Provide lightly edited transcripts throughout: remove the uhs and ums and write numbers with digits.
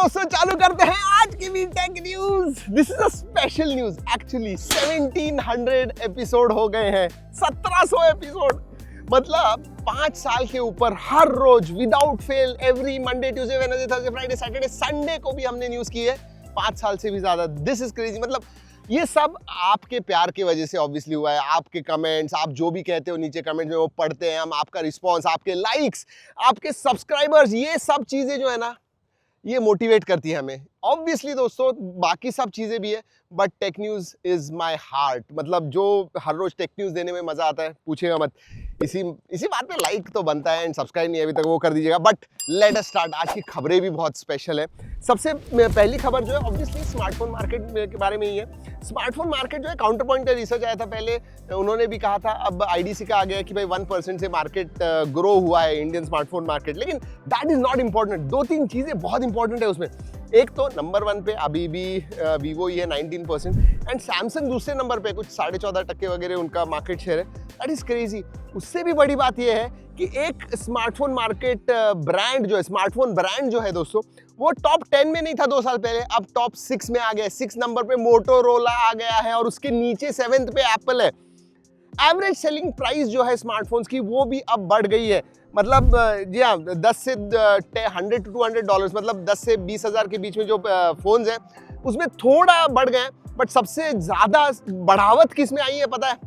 दोस्तों चालू करते हैं आज की भी tech news. This is a special news. Actually 1700 episode हो गए हैं, 1700 एपिसोड, मतलब 5 साल के ऊपर हर रोज without fail every Monday Tuesday Wednesday Thursday Friday Saturday Sunday को भी हमने न्यूज की है। 5 साल से भी ज्यादा। This is crazy. मतलब ये सब आपके प्यार की वजह से ऑब्वियसली हुआ है। आपके कमेंट्स, आप जो भी कहते हो नीचे कमेंट में वो पढ़ते हैं हम, आपका रिस्पॉन्स, आपके लाइक्स, आपके सब्सक्राइबर्स, ये सब चीजें जो है ना ये मोटिवेट करती है हमें। ऑब्वियसली दोस्तों बाकी सब चीजें भी है, but tech news is my heart. मतलब जो हर रोज टेक न्यूज देने में मजा आता है, पूछेगा मत। इसी बात पे लाइक तो बनता है एंड सब्सक्राइब नहीं अभी तक वो कर दीजिएगा। But let us start. आज की खबरें भी बहुत स्पेशल है। सबसे पहली खबर जो है ऑब्वियसली स्मार्टफोन मार्केट के बारे में ही है। स्मार्टफोन मार्केट जो है काउंटर पॉइंट का रिसर्च आया था पहले, उन्होंने भी कहा था, अब आईडीसी का आ गया कि भाई 1% से मार्केट ग्रो हुआ है इंडियन स्मार्टफोन मार्केट। लेकिन दैट इज नॉट इंपॉर्टेंट। 2-3 चीजें बहुत इंपॉर्टेंट है उसमें। एक तो नंबर 1 पे अभी भी वीवो ही है 19% एंड सैमसंग दूसरे नंबर पे कुछ 14.5% वगैरह उनका मार्केट शेयर है। That is crazy. उससे भी बड़ी बात यह है कि एक स्मार्टफोन मार्केट ब्रांड जो है, स्मार्टफोन ब्रांड जो है दोस्तों, वो टॉप 10 में नहीं था 2 साल पहले, अब टॉप 6 में आ गया है। 6 नंबर पे मोटोरोला आ गया है और उसके नीचे 7th पे एप्पल है। एवरेज सेलिंग प्राइस जो है स्मार्टफोन्स की वो भी अब बढ़ गई है। मतलब जी हाँ, 10 से 100 to $200, मतलब 10 से 20 हज़ार के बीच में जो फोन्स हैं उसमें थोड़ा बढ़ गए। बट सबसे ज्यादा बढ़ावत किस में आई है पता है?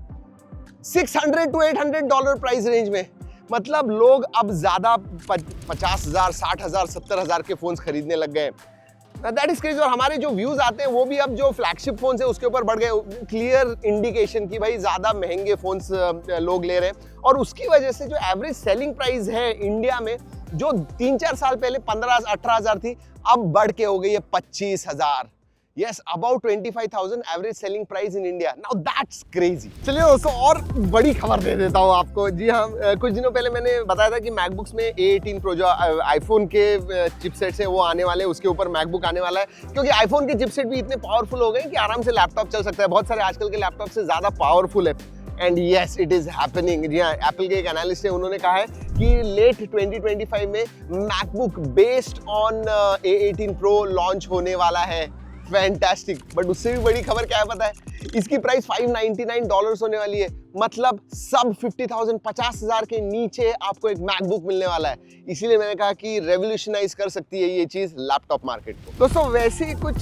$600 to $800 प्राइस रेंज में। मतलब लोग अब ज्यादा 50,000, 60,000, 70,000 के फोन्स खरीदने लग गए। That is crazy. और हमारे जो व्यूज आते हैं वो भी अब जो फ्लैगशिप फोन्स है उसके ऊपर बढ़ गए। क्लियर इंडिकेशन की भाई ज्यादा महंगे फोन्स लोग ले रहे हैं। और उसकी वजह से जो एवरेज सेलिंग प्राइस है इंडिया में, जो 3-4 साल पहले 15-18 थी, अब बढ़ के हो गई है 25,000। Yes, about 25,000 average selling price in India. Now that's crazy. चलिए दोस्तों और बड़ी खबर दे देता हूँ आपको। जी हाँ, कुछ दिनों पहले मैंने बताया था कि मैकबुक्स में A18 Pro जो आईफोन के चिपसेट्स है वो आने वाले हैं, उसके ऊपर मैकबुक आने वाला है। क्योंकि आईफोन के चिपसेट भी इतने पावरफुल हो गए कि आराम से लैपटॉप चल सकता है। बहुत सारे आजकल के लैपटॉप से ज़्यादा पावरफुल है। And yes, it is happening. जी हाँ, एप्पल के एक एनालिस्ट है, उन्होंने कहा है कि लेट 2025 में MacBook based on A18 Pro launch होने वाला है। फैंटास्टिक। बट उससे भी बड़ी खबर क्या है पता है? इसकी प्राइस $599 होने वाली है। मतलब सब 50,000, 50,000 के नीचे आपको एक मैकबुक मिलने वाला है। इसीलिए मैंने कहा कि रेवोल्यूशनाइज कर सकती है ये चीज लैपटॉप मार्केट को। दोस्तों वैसे ही कुछ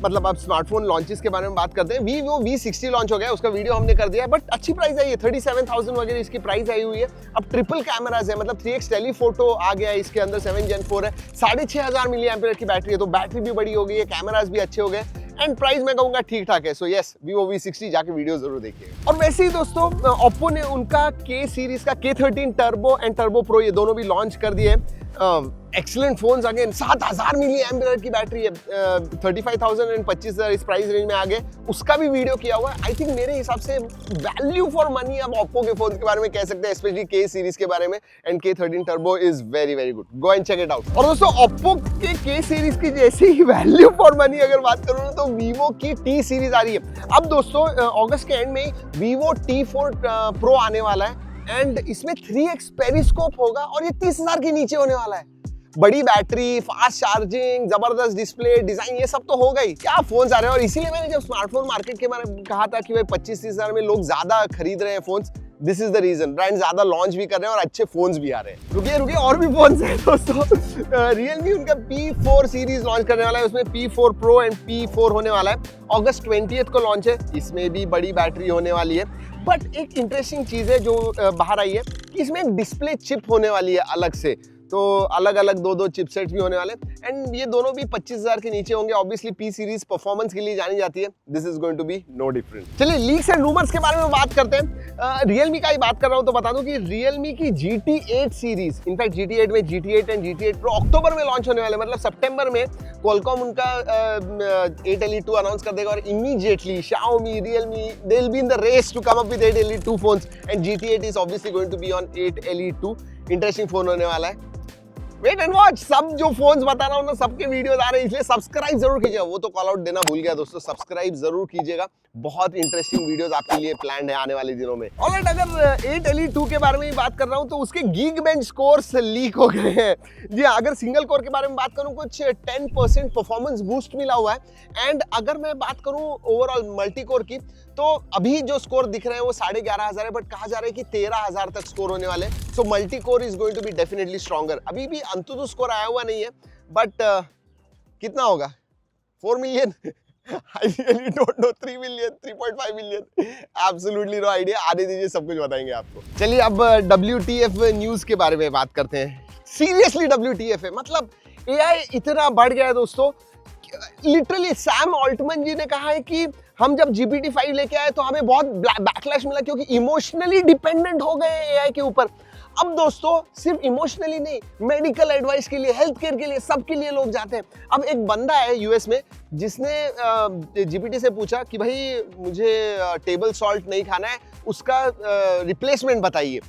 मतलब अब स्मार्टफोन लॉन्चेस के बारे में बात करते हैं। वीवो V60 लॉन्च हो गया, उसका वीडियो हमने कर दिया है। बट अच्छी प्राइस आई है, 37,000 वगैरह इसकी प्राइस आई हुई है। अब ट्रिपल कैमराज है, मतलब 3x टेलीफोटो आ गया है इसके अंदर। 7 Gen 4 है, 6500 mAh की बैटरी है, तो बैटरी भी बड़ी हो गई है, कैमराज भी अच्छे हो गए एंड प्राइस मैं कहूंगा ठीक ठाक है। सो यस, Vivo V60 जाके वीडियो जरूर देखिए। और वैसे ही दोस्तों Oppo ने उनका K सीरीज का K13 turbo and turbo pro ये दोनों भी लॉन्च कर दिए। Excellent phones again. 7000 mAh की बैटरी है। 35,000 एंड 25,000 इस प्राइस रेंज में आ गए। उसका भी वीडियो किया हुआ है। आई थिंक मेरे हिसाब से वैल्यू फॉर मनी अब Oppo के फोन के बारे में कह सकते हैं, स्पेशली K सीरीज के बारे में। And K13 turbo is very very good. Go and check it out. और दोस्तों Oppo के K सीरीज की जैसे ही वैल्यू फॉर मनी अगर बात करूँ तो Vivo की T सीरीज आ रही है। अब दोस्तों अगस्त के एंड में Vivo T4 Pro आने वाला है एंड इसमें 3x पेरिस्कोप होगा और ये 30,000 के नीचे होने वाला है। बड़ी बैटरी, फास्ट चार्जिंग, जबरदस्त डिस्प्ले, डिजाइन, ये सब तो हो गई। क्या फोन्स आ रहे हैं। और इसीलिए मैंने जब स्मार्टफोन मार्केट के बारे में कहा था कि भाई 25-30,000 में लोग ज्यादा खरीद रहे हैं phones, this is the reason. Brand ज्यादा लॉन्च भी कर रहे हैं और अच्छे फोन्स भी आ रहे हैं। रुकिए और भी फोन्स हैं दोस्तों। Realme उनका P4 सीरीज लॉन्च करने वाला है, उसमें P4 Pro एंड P4 होने वाला है। अगस्त 20 को लॉन्च है। इसमें भी बड़ी बैटरी होने वाली है। बट एक इंटरेस्टिंग चीज है जो बाहर आई है कि इसमें एक डिस्प्ले चिप होने वाली है अलग से। तो अलग अलग 2-2 चिपसेट्स भी होने वाले एंड ये दोनों भी 25,000 के नीचे होंगे। ऑब्वियसली P सीरीज परफॉर्मेंस के लिए जानी जाती है। This is going to be no different. चलिए लीक्स एंड रूमर्स के बारे में बात करते हैं। Realme का ही बात कर रहा हूं तो बता दूं कि Realme की GT8 सीरीज, इनफैक्ट GT8 में GT8 एंड GT8 Pro अक्टूबर में लॉन्च होने वाले। मतलब सितंबर में Qualcomm उनका 8 Elite 2 अनाउंस कर देगा और immediately Xiaomi, Realme, they will be in the race to come up with 8 Elite 2 phones and GT8 is obviously going to be on 8 Elite 2। Interesting phone होने वाला है। वेट एंड वॉच, सब जो phones बता रहा हूँ ना सबके वीडियोस आ रहे हैं, इसलिए सब्सक्राइब जरूर कीजिएगा। वो तो कॉल आउट देना भूल गया दोस्तों, सब्सक्राइब जरूर कीजिएगा, बहुत इंटरेस्टिंग वीडियोस आपके लिए प्लान है आने वाले दिनों में। ऑलराइट, अगर 8 Elite 2 के बारे में ही बात कर रहा हूँ तो उसके Geekbench स्कोर्स लीक हो गए हैं। जी हाँ, अगर सिंगल कोर के बारे में बात करूँ कुछ 10% परफॉर्मेंस बूस्ट मिला हुआ है। एंड अगर मैं बात करूँ ओवरऑल मल्टी कोर की, तो अभी जो स्कोर दिख रहे हैं वो 11,500 है, बट कहा जा रहा है कि 13,000 तक स्कोर होने वाले। So multi core is going to be definitely stronger. अभी भी अंतुतु स्कोर आया हुआ नहीं है, बट कितना होगा, 4 million? I really don't know, 3 million, 3.5 million, absolutely no idea. आने दीजिए, सब कुछ बताएंगे आपको। चलिए अब WTF न्यूज के बारे में बात करते हैं। सीरियसली WTF है, मतलब AI इतना बढ़ गया है दोस्तों। लिटरली सैम ऑल्टमैन जी ने कहा है कि हम जब GPT-5 लेके आए तो हमें बहुत बैकलैश मिला क्योंकि इमोशनली डिपेंडेंट हो गए AI के ऊपर। अब दोस्तों सिर्फ इमोशनली नहीं, मेडिकल एडवाइस के लिए, हेल्थ केयर के लिए, सबके लिए लोग जाते हैं। अब एक बंदा है यूएस में जिसने GPT से पूछा कि भाई मुझे टेबल सॉल्ट नहीं खाना है, उसका रिप्लेसमेंट बताइए।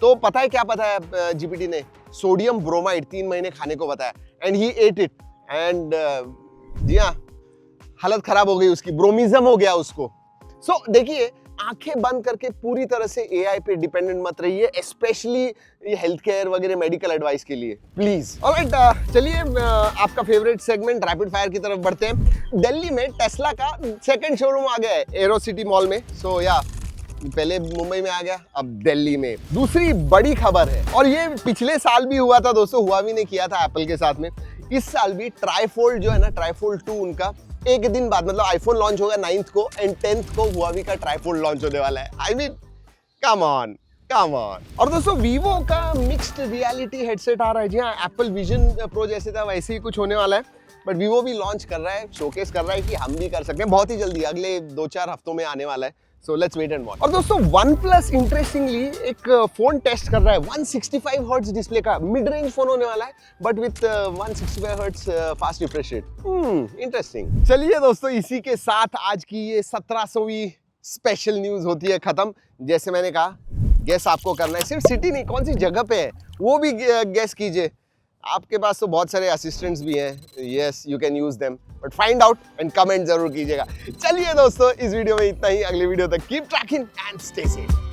तो पता है क्या पता है GPT ने? सोडियम ब्रोमाइड 3 महीने खाने को बताया, and he ate it, and जी हाँ, हालत खराब हो गई उसकी, ब्रोमिज्म हो गया उसको। सो देखिए, आंखें बंद करके पूरी तरह से AI पे डिपेंडेंट मत रहिए, स्पेशली ये हेल्थ केयर वगैरह मेडिकल एडवाइस के लिए, प्लीज। ऑलराइट, चलिए आपका फेवरेट सेगमेंट रैपिड फायर की तरफ बढ़ते हैं। दिल्ली में टेस्ला का सेकंड शोरूम आ गया है एरो सिटी मॉल में। सो या पहले मुंबई में आ गया, अब दिल्ली में। दूसरी बड़ी खबर है, और ये पिछले साल भी हुआ था दोस्तों, हुआ भी नहीं किया था एप्पल के साथ में। इस साल भी ट्राइफोल्ड जो है ना, ट्राइफोल्ड 2 उनका एक दिन बाद, मतलब आईफोन लॉन्च होगा 9th को, एंड 10th को हुआवी का ट्राइफोल्ड लॉन्च होने वाला है। I mean come on, come on. और दोस्तों वीवो का मिक्स्ड रियलिटी हेडसेट आ रहा है। जी हाँ, एप्पल विजन प्रो जैसे था वैसे ही कुछ होने वाला है, बट वीवो भी लॉन्च कर रहा है, शोकेस कर रहा है कि हम भी कर सकते हैं बहुत ही जल्दी, अगले 2-4 हफ्तों में आने वाला है। So let's wait and watch. और दोस्तों OnePlus इंटरेस्टिंगली एक फोन टेस्ट कर रहा है 165 हर्ट्ज डिस्प्ले का, मिड रेंज फोन होने वाला है, but with 165 hertz fast refresh rate. Interesting. चलिए दोस्तों, इसी के साथ आज की ये 1700वीं स्पेशल न्यूज होती है खत्म। जैसे मैंने कहा, गेस आपको करना है, सिर्फ सिटी नहीं, कौन सी जगह पे है वो भी गेस कीजिए। आपके पास तो बहुत सारे असिस्टेंट्स भी हैं, yes you can use them, but find out and comment जरूर कीजिएगा। चलिए दोस्तों, इस वीडियो में इतना ही, अगले वीडियो तक keep trekking and stay safe.